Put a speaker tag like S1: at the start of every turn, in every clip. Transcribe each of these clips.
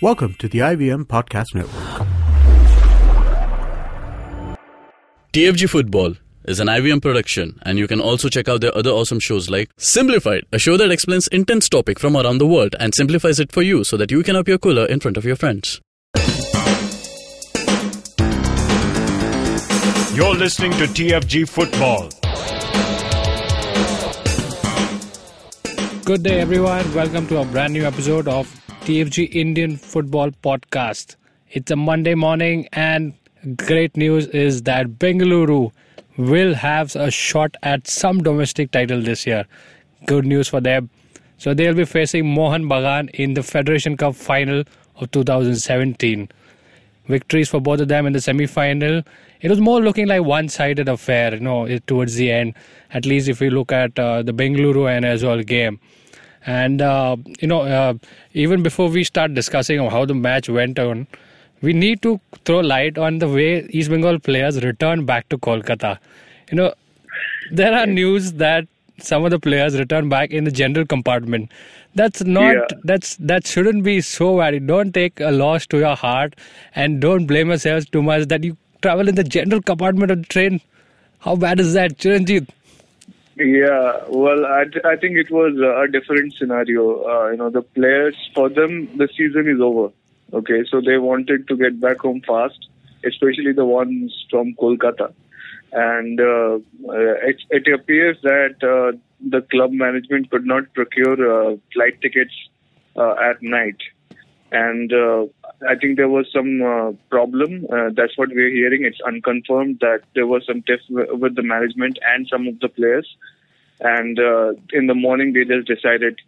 S1: Welcome to the IVM Podcast Network.
S2: TFG Football is an IVM production, and you can also check out their other awesome shows like Simplified, a show that explains intense topic from around the world and simplifies it for you so that you can appear cooler in front of your friends.
S3: You're listening to TFG Football.
S4: Good day, everyone. Welcome to a brand new episode of TFG Indian Football Podcast. It's a Monday morning, and great news is that Bengaluru will have a shot at some domestic title this year. Good news for them. So they'll be facing Mohun Bagan in the Federation Cup final of 2017. Victories for both of them in the semi-final. It was more looking like one-sided affair, towards the end. At least if we look at the Bengaluru and Aizawl game. And, even before we start discussing how the match went on, we need to throw light on the way East Bengal players return back to Kolkata. There are news that some of the players return back in the general compartment. That shouldn't be so bad. Don't take a loss to your heart and don't blame yourselves too much that you travel in the general compartment of the train. How bad is that, Chiranjit?
S5: Yeah, well, I think it was a different scenario. The players, for them, the season is over. Okay, so they wanted to get back home fast, especially the ones from Kolkata. And it appears that the club management could not procure flight tickets at night. And I think there was some problem. That's what we're hearing. It's unconfirmed that there was some tiff with the management and some of the players. And in the morning, they just decided,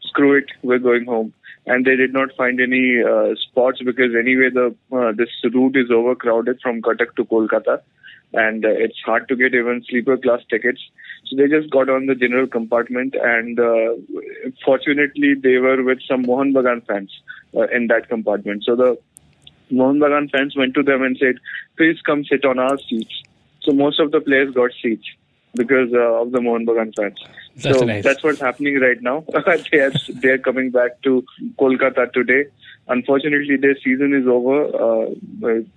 S5: screw it, we're going home. And they did not find any spots because anyway, this route is overcrowded from Cuttack to Kolkata. And it's hard to get even sleeper class tickets. So they just got on the general compartment, and fortunately they were with some Mohun Bagan fans in that compartment. So the Mohun Bagan fans went to them and said, please come sit on our seats. So most of the players got seats because of the Mohun Bagan fans.
S4: That's nice.
S5: That's what's happening right now. They're coming back to Kolkata today. Unfortunately, their season is over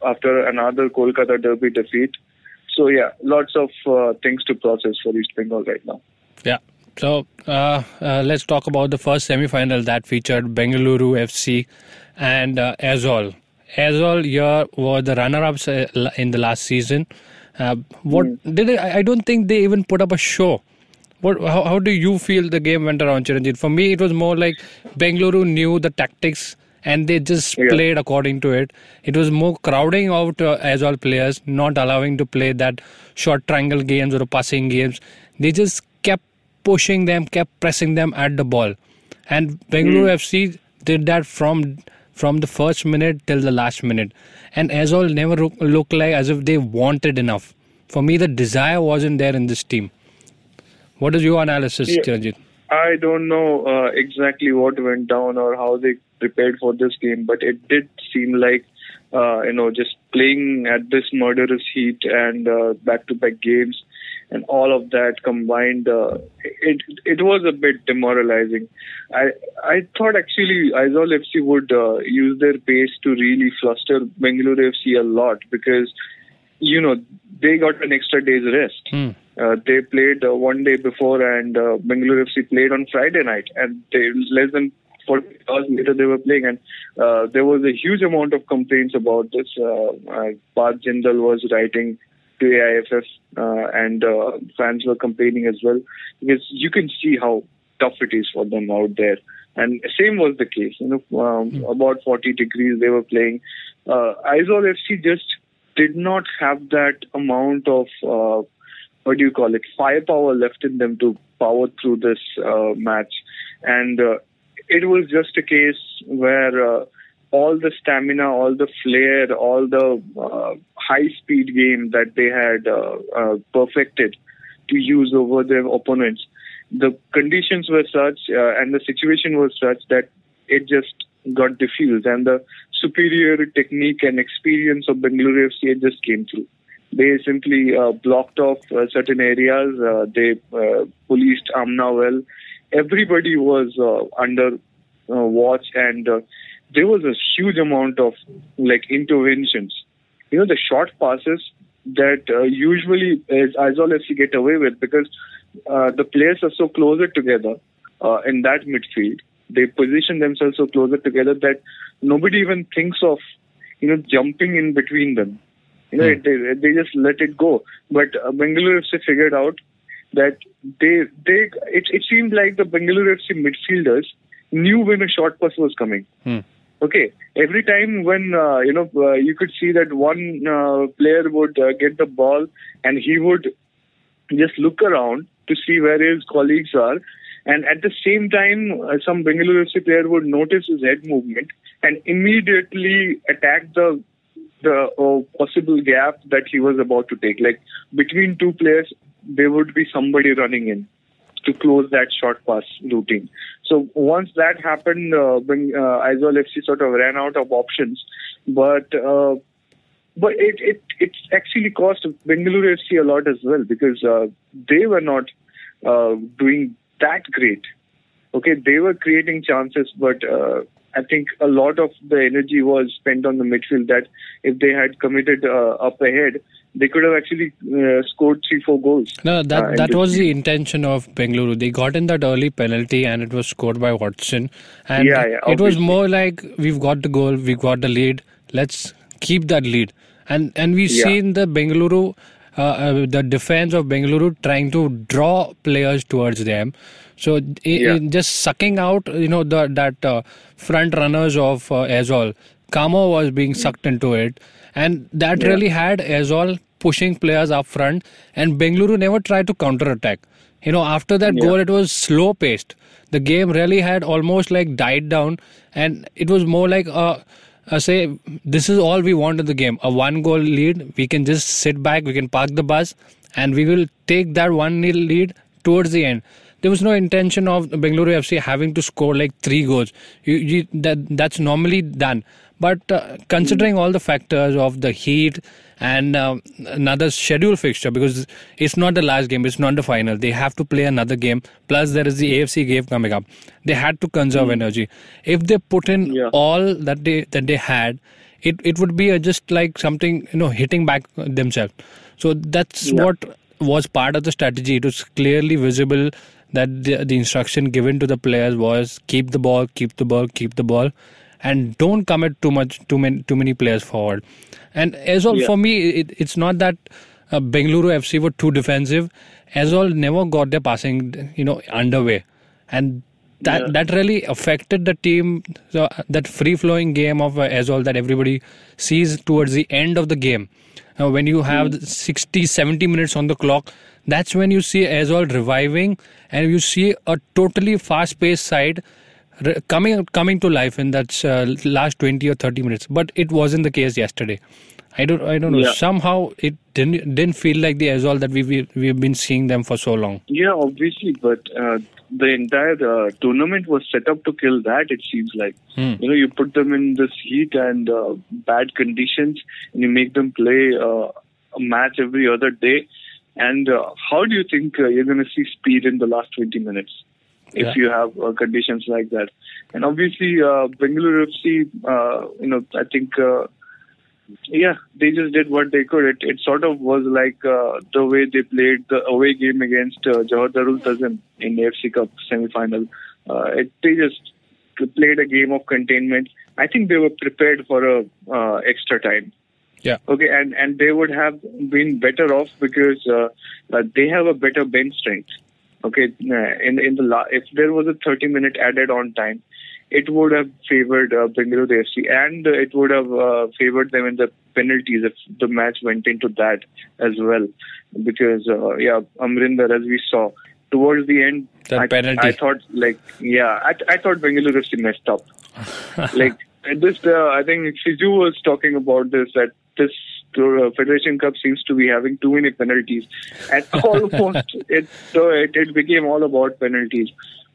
S5: after another Kolkata Derby defeat. So, yeah, lots of things to process for East Bengal right now.
S4: Yeah. So, let's talk about the first semi-final that featured Bengaluru FC and Aizawl. Aizawl here were the runner-ups in the last season. I don't think they even put up a show. How do you feel the game went around, Chiranjit? For me, it was more like Bengaluru knew the tactics and they just played according to it. It was more crowding out Aizawl players, not allowing to play that short triangle games or passing games. They just kept pushing them, kept pressing them at the ball. And Bengaluru FC did that from the first minute till the last minute. And Aizawl never looked like as if they wanted enough. For me, the desire wasn't there in this team. What is your analysis, Chiranjit?
S5: I don't know exactly what went down or how they prepared for this game, but it did seem like, just playing at this murderous heat and back-to-back games and all of that combined, it was a bit demoralizing. I thought actually Aizawl FC would use their pace to really fluster Bengaluru FC a lot because, they got an extra day's rest. They played one day before, and Bengaluru FC played on Friday night, and less than 40 hours later they were playing, and there was a huge amount of complaints about this. Parth Jindal was writing to AIFF, and fans were complaining as well, because you can see how tough it is for them out there. And same was the case, about 40 degrees they were playing. Aizawl FC just did not have that amount of firepower left in them to power through this match. And it was just a case where all the stamina, all the flair, all the high-speed game that they had perfected to use over their opponents, the conditions were such and the situation was such that it just got diffused. And the superior technique and experience of Bengaluru FC just came through. They simply blocked off certain areas. They policed Amna well. Everybody was under watch, and there was a huge amount of interventions. The short passes that usually Aizawl FC get away with because the players are so closer together in that midfield. They position themselves so closer together that nobody even thinks of jumping in between them. They just let it go. But Bengaluru FC figured out that it seemed like the Bengaluru FC midfielders knew when a short pass was coming. Okay, every time when you could see that one player would get the ball and he would just look around to see where his colleagues are, and at the same time some Bengaluru FC player would notice his head movement and immediately attack the possible gap that he was about to take. Like between two players, there would be somebody running in to close that short pass routine. So once that happened, Aizawl FC sort of ran out of options. But it actually cost Bengaluru FC a lot as well because they were not doing that great. Okay, they were creating chances, but I think a lot of the energy was spent on the midfield that if they had committed up ahead, they could have actually scored 3-4 goals.
S4: No, that was the intention of Bengaluru. They got in that early penalty and it was scored by Watson. And it was more like, we've got the goal, we've got the lead, let's keep that lead. And we've seen the Bengaluru, the defense of Bengaluru trying to draw players towards them. So just sucking out, that front runners of Aizawl. Kamo was being sucked into it. And that really had Aizawl pushing players up front. And Bengaluru never tried to counter-attack. After that goal, it was slow-paced. The game really had almost died down. And it was more like, say, this is all we want in the game. A 1-goal lead. We can just sit back. We can park the bus. And we will take that 1-0 lead towards the end. There was no intention of Bengaluru FC having to score 3 goals. That's normally done. But considering all the factors of the heat and another schedule fixture, because it's not the last game, it's not the final. They have to play another game. Plus, there is the AFC game coming up. They had to conserve energy. If they put in all that they had, it would be just like something hitting back themselves. So that's what was part of the strategy. It was clearly visible that the instruction given to the players was keep the ball, keep the ball, keep the ball. And don't commit too many players forward. And Aizawl, for me, it's not that Bengaluru FC were too defensive. Aizawl never got their passing, underway, and that really affected the team. So that free-flowing game of Aizawl that everybody sees towards the end of the game, when you have 60, 70 minutes on the clock, that's when you see Aizawl reviving, and you see a totally fast-paced side coming to life in that last 20 or 30 minutes. But it wasn't the case yesterday. I don't know. Somehow it didn't feel like the Aizawl that we've been seeing them for so long.
S5: Yeah, obviously, but the entire tournament was set up to kill that. It seems like you put them in this heat and bad conditions, and you make them play a match every other day. And how do you think you're going to see speed in the last 20 minutes? If you have conditions like that. And obviously, Bengaluru FC, I think, they just did what they could. It sort of was like the way they played the away game against Johor Darul Tazim in the AFC Cup semi-final. They just played a game of containment. I think they were prepared for a extra time.
S4: Yeah.
S5: Okay, and they would have been better off because they have a better bench strength. Okay, if there was a 30-minute added on time, it would have favored Bengaluru FC, and it would have favored them in the penalties if the match went into that as well. Because Amrinder, as we saw towards the end, I thought I thought Bengaluru FC messed up. I think Shiju was talking about this, that this Federation Cup seems to be having too many penalties, and almost it became all about penalties.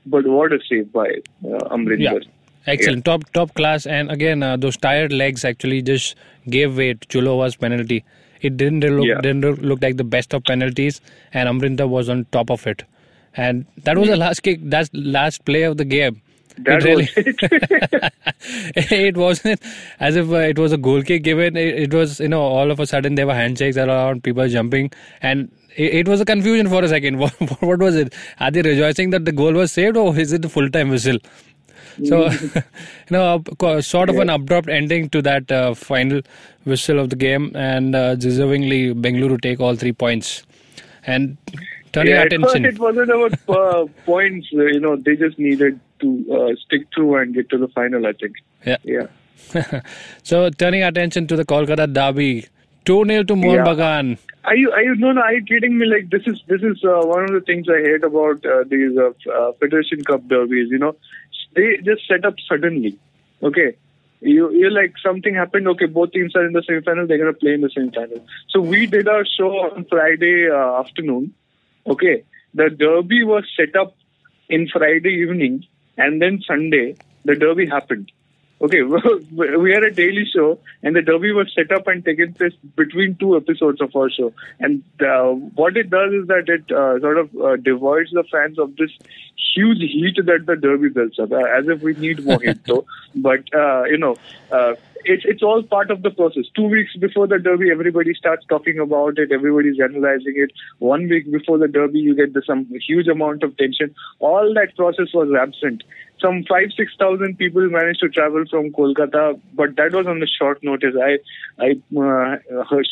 S5: But what a save by Amrinder.
S4: Yeah. Excellent, top class. And again, those tired legs actually just gave way to Chulova's penalty. It didn't look like the best of penalties, and Amrinder was on top of it. And that was the last kick, that's last play of the game.
S5: That
S4: really,
S5: was it.
S4: it wasn't as if it was a goal kick given. It was, all of a sudden there were handshakes around, people jumping, and it was a confusion for a second. What was it? Are they rejoicing that the goal was saved, or is it a full-time whistle? So, sort of an abrupt ending to that final whistle of the game, and deservingly, Bengaluru take all 3 points. And turning our attention.
S5: It wasn't about points. They just needed to stick through and get to the final, I think. Yeah.
S4: So, turning our attention to the Kolkata Derby, 2-0 to Mohun Bagan.
S5: Are you kidding me? Like, this is one of the things I hate about these Federation Cup derbies. They just set up suddenly. Okay, you're like, something happened. Okay, both teams are in the semi-final. They're gonna play in the semi-final. So we did our show on Friday afternoon. Okay, the derby was set up in Friday evening, and then Sunday the derby happened. Okay, we had a daily show, and the derby was set up and taken place between 2 episodes of our show. And what it does is that it sort of devoids the fans of this huge heat that the derby builds up, as if we need more heat, though. But, it's all part of the process. 2 weeks before the derby, everybody starts talking about it. Everybody's analyzing it. 1 week before the derby, you get some huge amount of tension. All that process was absent. Some 5,000-6,000 people managed to travel from Kolkata, but that was on the short notice. I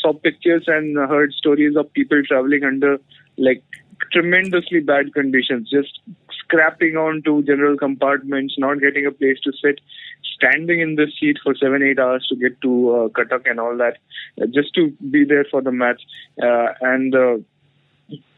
S5: saw pictures and heard stories of people traveling under like tremendously bad conditions, just scrapping onto general compartments, not getting a place to sit, standing in the seat for 7-8 hours to get to Cuttack and all that, just to be there for the match.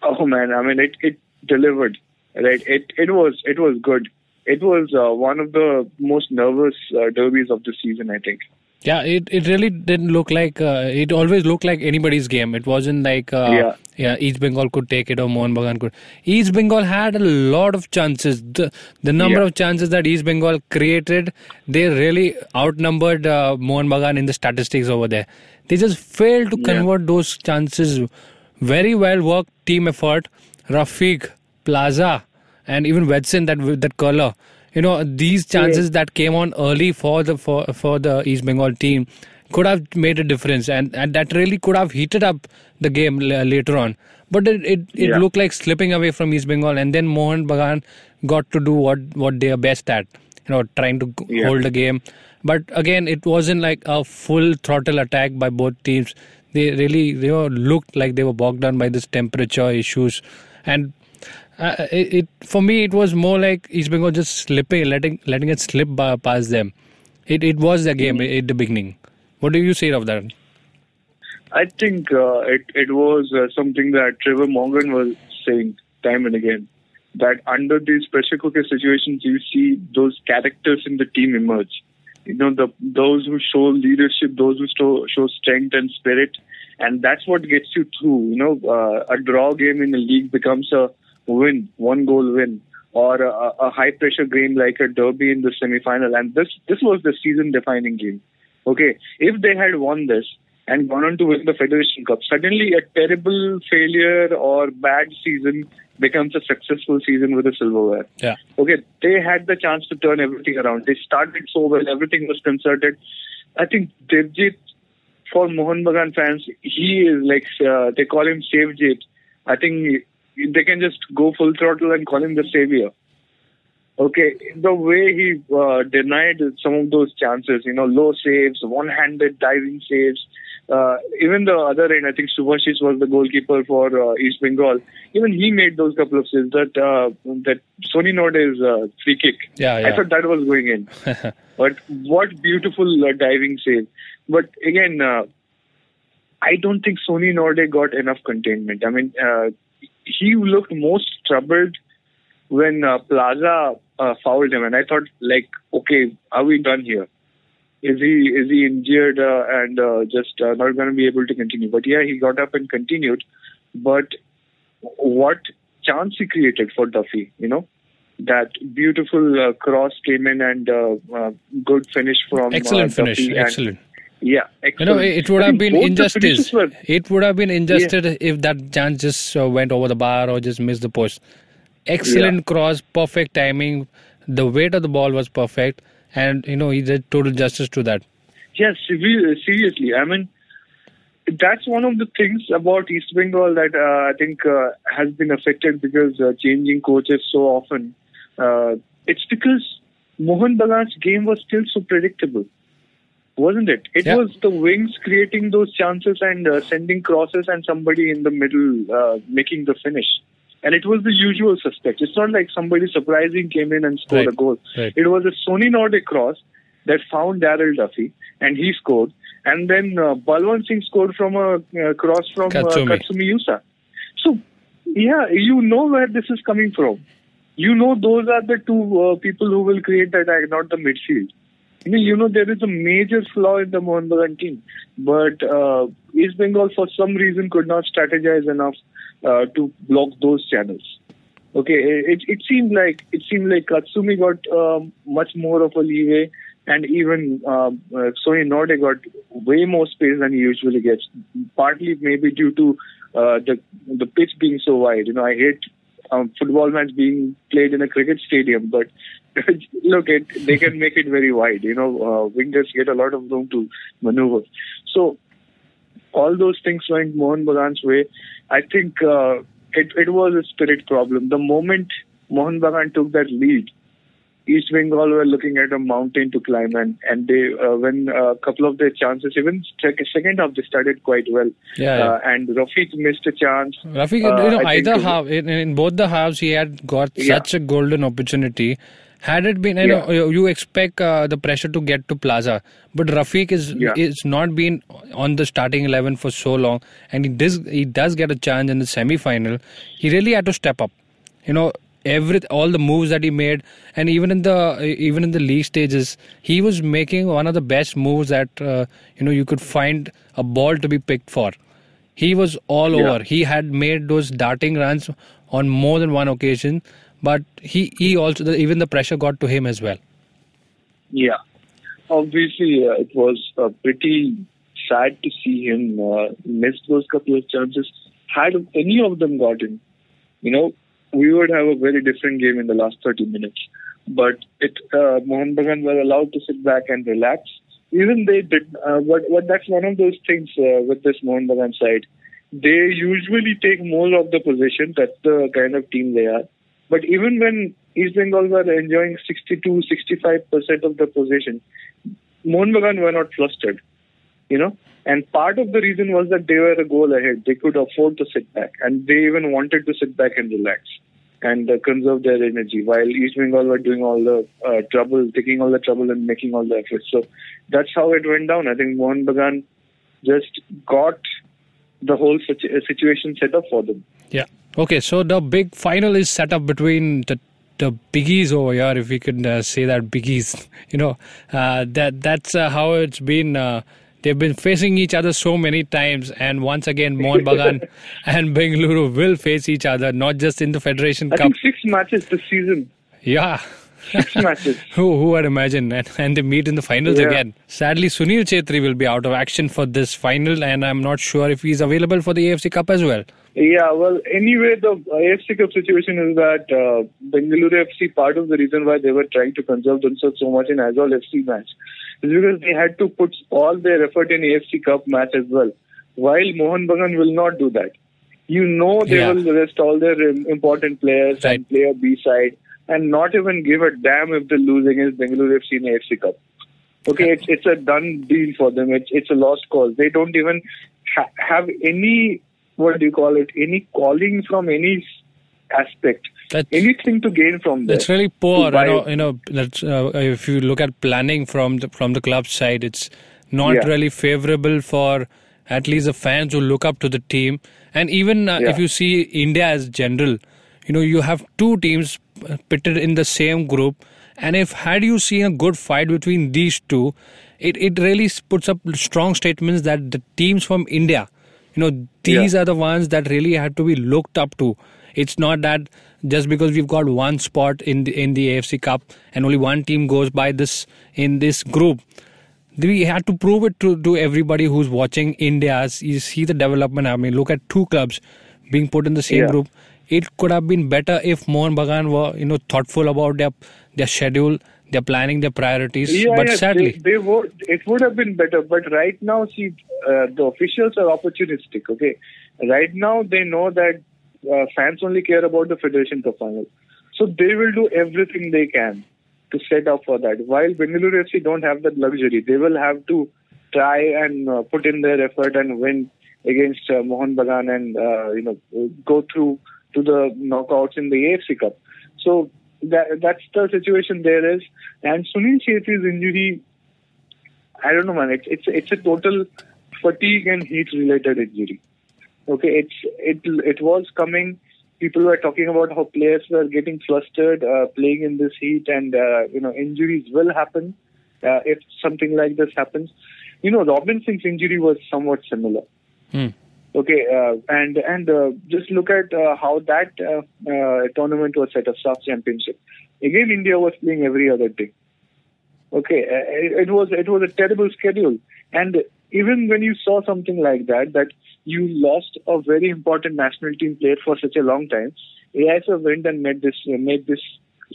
S5: Oh man, I mean, it delivered, right? It was good. It was one of the most nervous derbies of the season, I think.
S4: Yeah, it really didn't look like, it always looked like anybody's game. It wasn't like, East Bengal could take it or Mohun Bagan could. East Bengal had a lot of chances. The number of chances that East Bengal created, they really outnumbered Mohun Bagan in the statistics over there. They just failed to convert those chances. Very well worked team effort. Rafiq, Plaza, and even Wedson, that curler. These chances that came on early for the East Bengal team could have made a difference, and that really could have heated up the game later on. But it looked like slipping away from East Bengal, and then Mohun Bagan got to do what they are best at, trying to hold the game. But again, it wasn't like a full throttle attack by both teams. They really looked like they were bogged down by this temperature issues, and for me, it was more like East Bengal just slipping, letting it slip past them. It was their game at the beginning. What do you say of that?
S5: I think it was something that Trevor Morgan was saying time and again, that under these pressure cooker situations, you see those characters in the team emerge. Those who show leadership, those who show strength and spirit, and that's what gets you through. A draw game in the league becomes a win, 1-goal win, or a high-pressure game like a derby in the semi-final. And this was the season-defining game. Okay, if they had won this and gone on to win the Federation Cup, suddenly a terrible failure or bad season becomes a successful season with a silverware.
S4: Yeah.
S5: Okay, they had the chance to turn everything around. They started so well, everything was concerted. I think Devjit, for Mohun Bagan fans, he is like, they call him Savejit. I think they can just go full throttle and call him the savior. Okay, the way he denied some of those chances, low saves, one-handed diving saves. Even the other end, I think Subhashis was the goalkeeper for East Bengal. Even he made those couple of saves. That Sony Norde's free kick. I thought that was going in. But what beautiful diving save. But again, I don't think Sony Norde got enough containment. I mean, he looked most troubled when Plaza fouled him, and I thought, like, okay, are we done here? Is he injured and just not going to be able to continue? But yeah, he got up and continued. But what chance he created for Duffy, that beautiful cross came in and good finish from
S4: excellent finish,
S5: Duffy.
S4: Excellent.
S5: Yeah, excellent.
S4: It would have been injustice. It would have been injustice if that chance just went over the bar or just missed the post. Excellent cross, perfect timing. the weight of the ball was perfect, and he did total justice to that.
S5: Yes, seriously. I mean, that's one of the things about East Bengal that I think has been affected because changing coaches so often. It's because Mohun Bagan's game was still so predictable, wasn't it? It was the wings creating those chances and sending crosses and somebody in the middle making the finish. And it was the usual suspect. It's not like somebody surprising came in and scored a goal.
S4: Right.
S5: It was a Sonny Nordic cross that found Daryl Duffy, and he scored. And then Balwant Singh scored from a cross from Katsumi Yusa. So, yeah, you know where this is coming from. You know those are the two people who will create that attack, not the midfield. There is a major flaw in the Mohun Bagan team. But East Bengal, for some reason, could not strategize enough to block those channels. Okay, it seemed like Katsumi got much more of a leeway, and even Sonny Nordic got way more space than he usually gets. Partly maybe due to the pitch being so wide. I hate football match being played in a cricket stadium, but look, they can make it very wide. Wingers get a lot of room to maneuver. So all those things went Mohun Bagan's way. I think it was a spirit problem. The moment Mohun Bagan took that lead, East Bengal were looking at a mountain to climb, and they when a couple of their chances, even second half, they started quite well. And Rafiq missed a chance.
S4: Rafiq, either half, in both the halves, he had got such a golden opportunity. Had it been, you expect the pressure to get to Plaza, but Rafiq is not been on the starting 11 for so long, and he does get a chance in the semi-final. He really had to step up. All the moves that he made, and even in the league stages, he was making one of the best moves that you could find a ball to be picked for. He was all over. He had made those darting runs on more than one occasion, but he also, even the pressure got to him as well. Yeah,
S5: obviously it was pretty sad to see him miss those couple of chances. Had any of them gotten, we would have a very different game in the last 30 minutes. But Mohun Bagan were allowed to sit back and relax. Even they did. But that's one of those things with this Mohun Bagan side. They usually take more of the possession. That's the kind of team they are. But even when East Bengal were enjoying 62-65% of the possession, Mohun Bagan were not flustered. And part of the reason was that they were a goal ahead. They could afford to sit back, and they even wanted to sit back and relax and conserve their energy, while East Bengal were doing all the trouble, taking all the trouble and making all the efforts. So that's how it went down. I think Mohun Bagan just got the whole situation set up for them.
S4: Yeah. Okay, so the big final is set up between the biggies over here, if we could say that, biggies. That's how it's been. They've been facing each other so many times, and once again, Mohun Bagan and Bengaluru will face each other, not just in the Federation Cup.
S5: I think 6 matches this season.
S4: Yeah.
S5: 6 matches.
S4: Who would imagine? And they meet in the finals again. Sadly, Sunil Chhetri will be out of action for this final, and I'm not sure if he's available for the AFC Cup as well.
S5: Yeah, well, anyway, the AFC Cup situation is that Bengaluru FC, part of the reason why they were trying to conserve themselves so much in Aizawl FC match is because they had to put all their effort in AFC Cup match as well, while Mohun Bagan will not do that. They will rest all their important players and play a B-side and not even give a damn if they lose against Bengaluru FC in AFC Cup. Okay, it's a done deal for them. It's a lost cause. They don't even have any, any calling from any aspect. Anything to gain from that.
S4: That's really poor. That's, if you look at planning from the club side, it's not really favorable for at least the fans who look up to the team. And even if you see India as general, you have two teams pitted in the same group. And had you seen a good fight between these two, it really puts up strong statements that the teams from India, these are the ones that really have to be looked up to. It's not that just because we've got one spot in the AFC Cup and only one team goes by this in this group. We had to prove it to everybody who's watching India. You see the development. I mean, look at two clubs being put in the same group. it could have been better if Mohun Bagan were, thoughtful about their schedule, their planning, their priorities. But sadly,
S5: it would have been better. But right now, see, the officials are opportunistic. Okay, right now they know that fans only care about the Federation Cup final, so they will do everything they can to set up for that. While Bengaluru FC don't have that luxury, they will have to try and put in their effort and win against Mohun Bagan and go through to the knockouts in the AFC Cup. So that's the situation there is. And Sunil Chhetri's injury, I don't know, man. It's a total fatigue and heat related injury. Okay, it was coming. People were talking about how players were getting flustered playing in this heat, and injuries will happen if something like this happens. Robin Singh's injury was somewhat similar. Okay, and just look at how that tournament was set up, SAF Championship. Again, India was playing every other day. Okay, it was a terrible schedule, and even when you saw something like that you lost a very important national team player for such a long time, Aizawl went and made this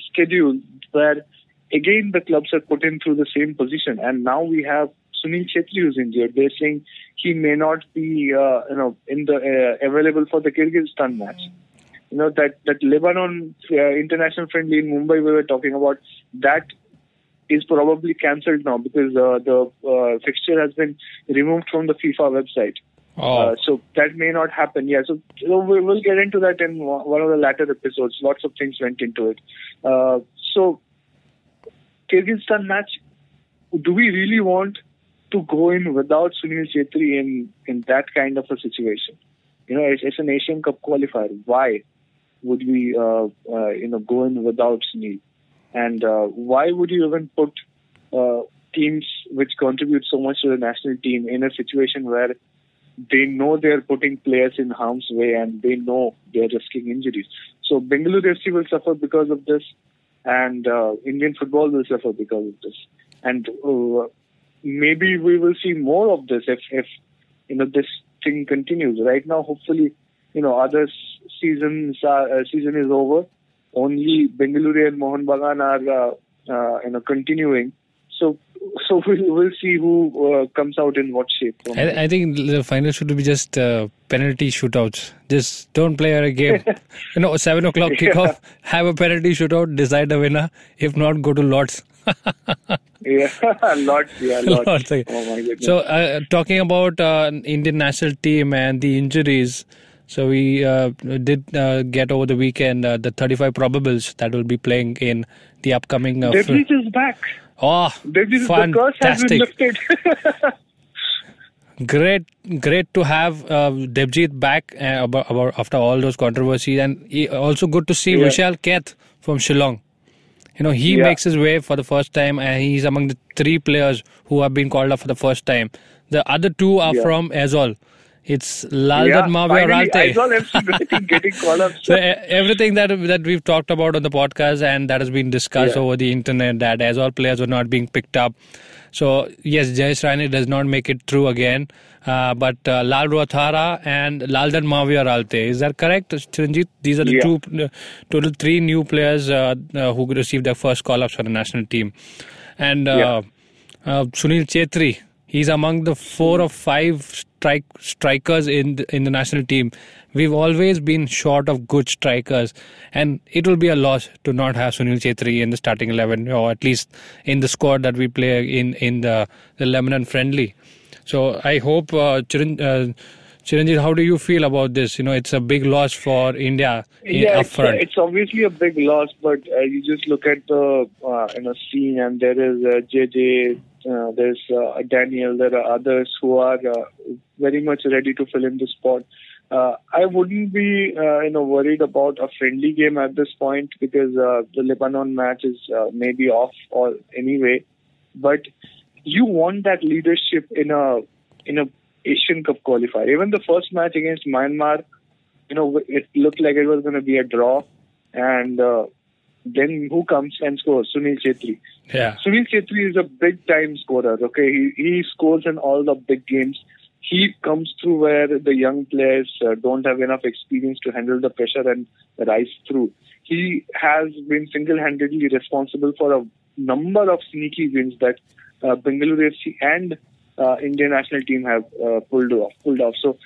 S5: schedule where again the clubs are put in through the same position, and now we have Sunil Chhetri who's injured. They're saying he may not be in the available for the Kyrgyzstan match. That Lebanon international friendly in Mumbai we were talking about, that is probably cancelled now because the fixture has been removed from the FIFA website. So that may not happen. Yeah, so we'll get into that in one of the latter episodes. Lots of things went into it. So Kyrgyzstan match, do we really want to go in without Sunil Chhetri in that kind of a situation? It's an Asian Cup qualifier. Why would we go in without Sunil? And why would you even put teams which contribute so much to the national team in a situation where they know they're putting players in harm's way and they know they're risking injuries? So Bengaluru FC will suffer because of this, and Indian football will suffer because of this. And maybe we will see more of this if this thing continues. Right now, hopefully, other season is over. Only Bengaluru and Mohun Bagan are continuing. So we'll see who comes out in what shape.
S4: I think the final should be just penalty shootouts. Just don't play a game. 7 o'clock kickoff, have a penalty shootout, decide the winner. If not, go to Lords.
S5: Yeah, Lords.
S4: Lords.
S5: Oh my goodness.
S4: So talking about Indian national team and the injuries. So we did get over the weekend the 35 probables that will be playing in the upcoming...
S5: Devjit is back.
S4: Oh,
S5: Devjit, the curse has been lifted.
S4: Great to have Devjit back after all those controversies, and also good to see Vishal Keth from Shillong. He makes his way for the first time, and he's among the 3 players who have been called up for the first time. The other 2 are from Aizawl. It's Laldan Mavia Ralte.
S5: Aizawl FC getting called up.
S4: So everything that we've talked about on the podcast and that has been discussed over the internet, that Aizawl players were not being picked up. So yes, Jayesh Raine does not make it through again. But Lal Ruathara and Laldan Mavia Ralte. Is that correct, Chiranjit? These are the total 3 new players who received their first call-ups for the national team. And Sunil Chhetri, he's among the 4 or 5 strikers in the national team. We've always been short of good strikers, and it will be a loss to not have Sunil Chhetri in the starting 11, or at least in the squad that we play in the Lebanon friendly. So I hope, Chiranjit, how do you feel about this? It's a big loss for India up front.
S5: It's obviously a big loss, but you just look at the scene, and there is JJ, there's Daniel, there are others who are very much ready to fill in the spot. I wouldn't be worried about a friendly game at this point because the Lebanon match is maybe off or anyway. But you want that leadership in a Asian Cup qualifier. Even the first match against Myanmar, it looked like it was going to be a draw, and then who comes and scores? Sunil Chhetri.
S4: Yeah.
S5: Sunil Chhetri is a big time scorer. Okay, he scores in all the big games. he comes through where the young players don't have enough experience to handle the pressure and rise through. He has been single-handedly responsible for a number of sneaky wins that Bengaluru FC and Indian national team have pulled off. So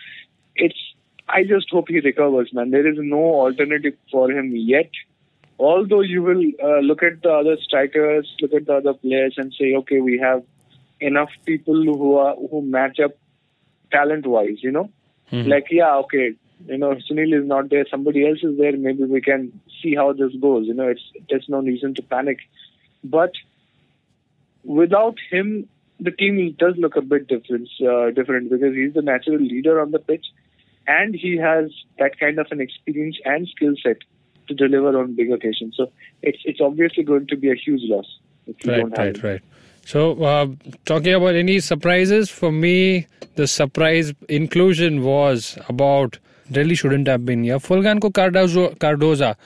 S5: I just hope he recovers, man. There is no alternative for him yet. Although you will look at the other strikers, look at the other players and say, okay, we have enough people who match up talent-wise, Like, yeah, okay, Sunil is not there, somebody else is there, maybe we can see how this goes. There's no reason to panic. But without him, the team does look a bit different because he's the natural leader on the pitch and he has that kind of an experience and skill set to deliver on big occasions. So it's obviously going to be a huge loss if you don't have him.
S4: Right. So, talking about any surprises, for me, the surprise inclusion was about Delhi shouldn't have been here. Fulgencio Cardoza,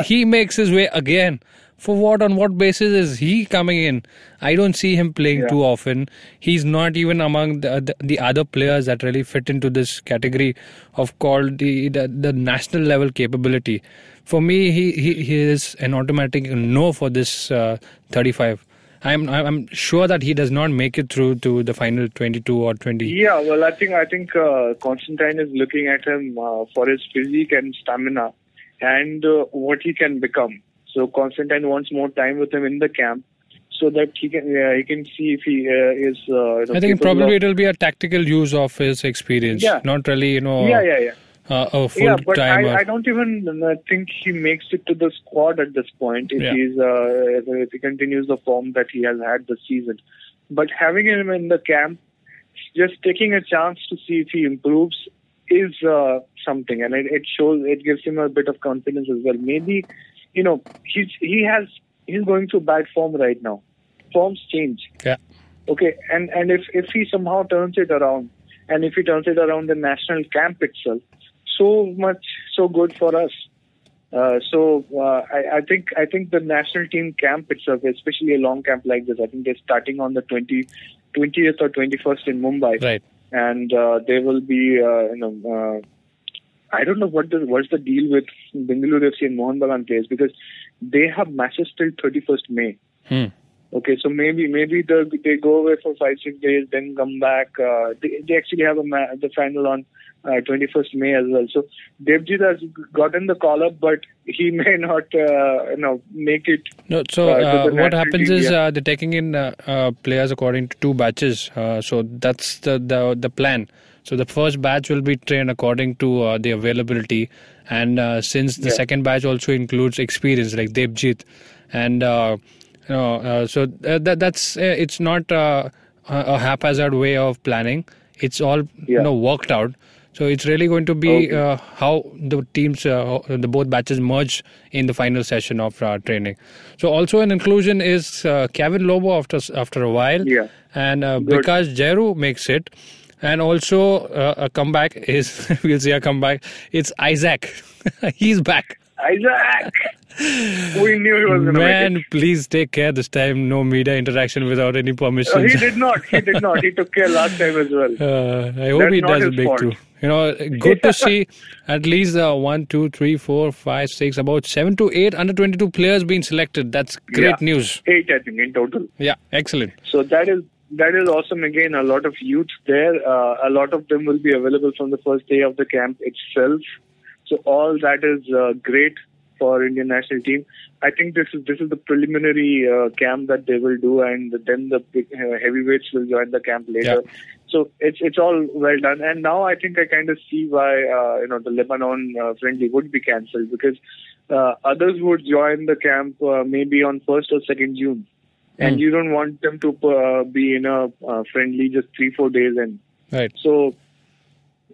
S4: he makes his way again. For what? On what basis is he coming in? I don't see him playing too often. He's not even among the other players that really fit into this category of called the national level capability. For me, he is an automatic no for this 35. I'm sure that he does not make it through to the final 22 or 20.
S5: Yeah, well, I think Constantine is looking at him for his physique and stamina and what he can become. So Constantine wants more time with him in the camp so that he can see if he is.
S4: I think probably it will be a tactical use of his experience, not really, a full
S5: but
S4: time.
S5: I don't even think he makes it to the squad at this point if he continues the form that he has had this season. But having him in the camp, just taking a chance to see if he improves is something, and it gives him a bit of confidence as well. Maybe he's going through bad form right now. Forms change.
S4: Yeah.
S5: Okay, and if he somehow turns it around, and if he turns it around the national camp itself, so good for us. I think the national team camp itself, especially a long camp like this, I think they're starting on the 20th or 21st in Mumbai.
S4: Right.
S5: And they will be, I don't know what's the deal with Bengaluru FC and Mohun Bagan players because they have matches till 31st May. Okay, so maybe they go away for 5-6 days, then come back. They actually have the final on 21st May as well. So Devjit has gotten the call up, but he may not make it.
S4: No, so what happens is they're taking in players according to 2 batches. So that's the plan. So the first batch will be trained according to the availability, and since the second batch also includes experience like Devjit, and so that's it's not a haphazard way of planning. It's all worked out. So it's really going to be how the teams, the both batches merge in the final session of training. So also an inclusion is Kevin Lobo after a while, and Bikash Jairu makes it. And also a comeback is, we'll see a comeback, it's Isaac. He's back.
S5: Isaac! We knew he was going to make it.
S4: Man, please take care this time. No media interaction without any permission.
S5: He did not. He took care last time as well.
S4: I hope he does a big too. Good to see at least 1, 2, 3, 4, 5, 6, about 7 to 8 under 22 players being selected. That's great news.
S5: 8, I think, in total.
S4: Yeah, excellent.
S5: So that is awesome. Again, a lot of youth there. A lot of them will be available from the first day of the camp itself. So all that is great for Indian national team. I think this is the preliminary camp that they will do, and then the big, heavyweights will join the camp later. Yeah. So it's all well done. And now I think I kind of see why the Lebanon friendly would be cancelled, because others would join the camp maybe on 1st or 2nd June. And you don't want them to be in a friendly just 3-4 days in.
S4: Right.
S5: So,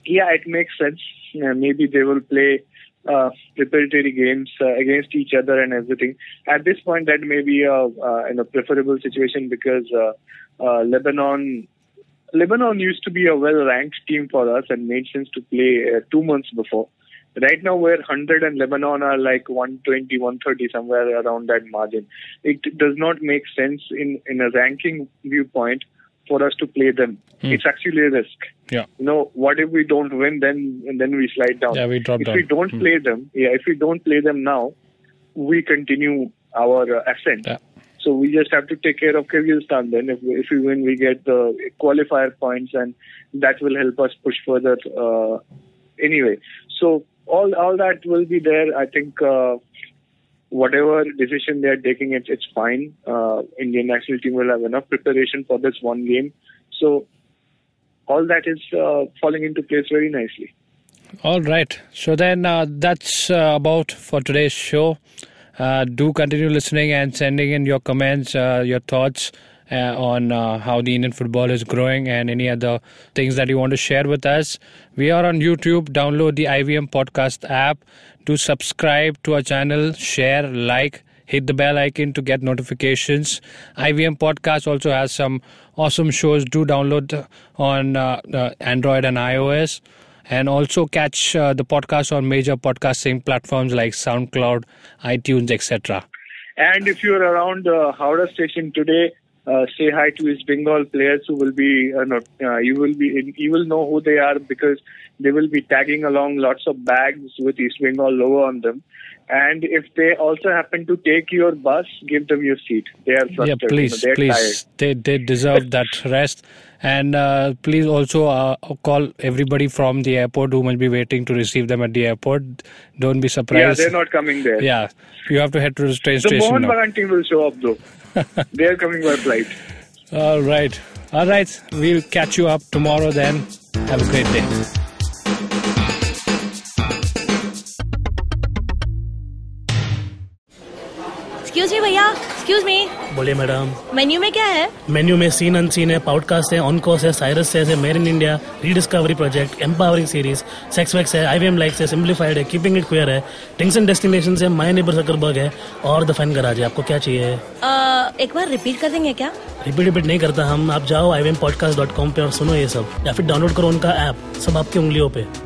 S5: yeah, it makes sense. Maybe they will play preparatory games against each other and everything. At this point, that may be a preferable situation, because Lebanon used to be a well-ranked team for us and made sense to play 2 months before. Right now, we're 100 and Lebanon are like 120, 130, somewhere around that margin. It does not make sense in a ranking viewpoint for us to play them. It's actually a risk.
S4: Yeah.
S5: What if we don't win? Then we slide down.
S4: Yeah, we drop down.
S5: If we don't play them, if we don't play them now, we continue our ascent.
S4: Yeah.
S5: So we just have to take care of Kyrgyzstan. Then, if we win, we get the qualifier points, and that will help us push further. Anyway, so all that will be there. I think whatever decision they are taking, it's fine. Indian national team will have enough preparation for this one game. So all that is falling into place very nicely.
S4: All right. So then that's about for today's show. Do continue listening and sending in your comments, your thoughts on how the Indian football is growing and any other things that you want to share with us. We are on YouTube. Download the IVM Podcast app. Do subscribe to our channel, share, like, hit the bell icon to get notifications. IVM Podcast also has some awesome shows. Do download on Android and iOS. And also catch the podcast on major podcasting platforms like SoundCloud, iTunes, etc.
S5: And if you're around Howrah station today, say hi to East Bengal players who will be. You will know who they are because they will be tagging along lots of bags with East Bengal logo on them. And if they also happen to take your bus, give them your seat. They are frustrated.
S4: Yeah, please.
S5: Tired.
S4: They deserve that rest. And please also call everybody from the airport who must be waiting to receive them at the airport. Don't be surprised.
S5: Yeah, they're not coming there.
S4: Yeah, you have to head to the train
S5: the
S4: station
S5: Mohun
S4: now.
S5: Bagan team will show up though. They are coming by flight.
S4: All right. We'll catch you up tomorrow then. Have a great day.
S6: Excuse me भैया, excuse me,
S7: बोलिए madam.
S6: Menu में क्या है?
S7: Menu में scene unseen है, podcast है, on course है, Cyrus है, made in India, rediscovery project, empowering series, sex wax है, IVM लाइक्स है, सिंप्लीफाइड है, कीपिंग इट क्वियर है, थिंग्स एंड डेस्टिनेशंस है, माय नेबर जकरबर्ग है और द फैन गराज है। आपको क्या चाहिए?
S6: एक बार रिपीट कर देंगे क्या?
S7: रिपीट नहीं करता हम। आप जाओ IVMpodcast.com पे और सुनो ये सब, या फिर डाउनलोड करो उनका ऐप, सब आपकी उंगलियों पे।